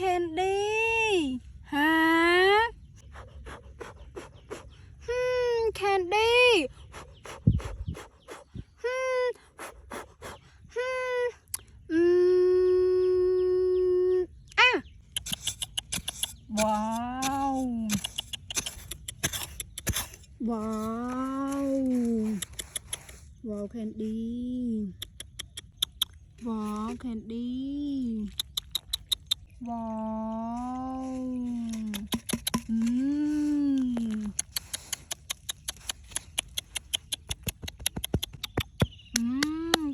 candy ฮะcandy อ่ะว้าวว้าวว้าวแคนดี้ว้าวแคนดี้ว้าว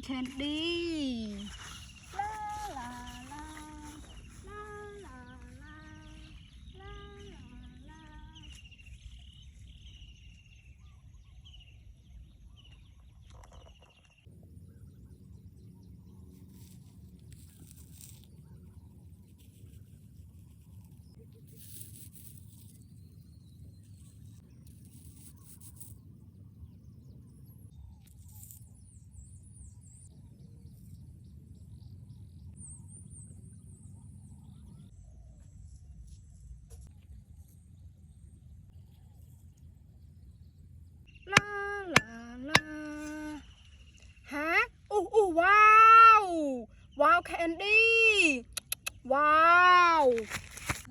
แคนดี้ลาลาลาลาลาลาลาลา ลาลาลาฮะว้าวว้าวแคนดี้ว้าว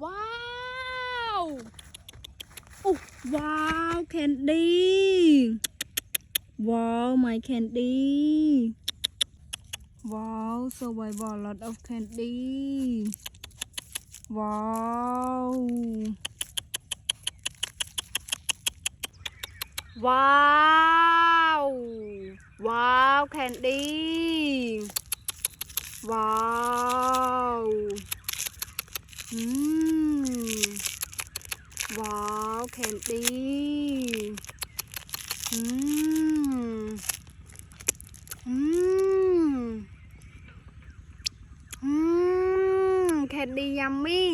ว้าวว้าวแคนดี้ว้าวmy candy ว้าว survival lot of candy ว้าวว้าวว้าวแคนดี้ว้าวว้าวแคนดี้แคนดี้ยัมมี่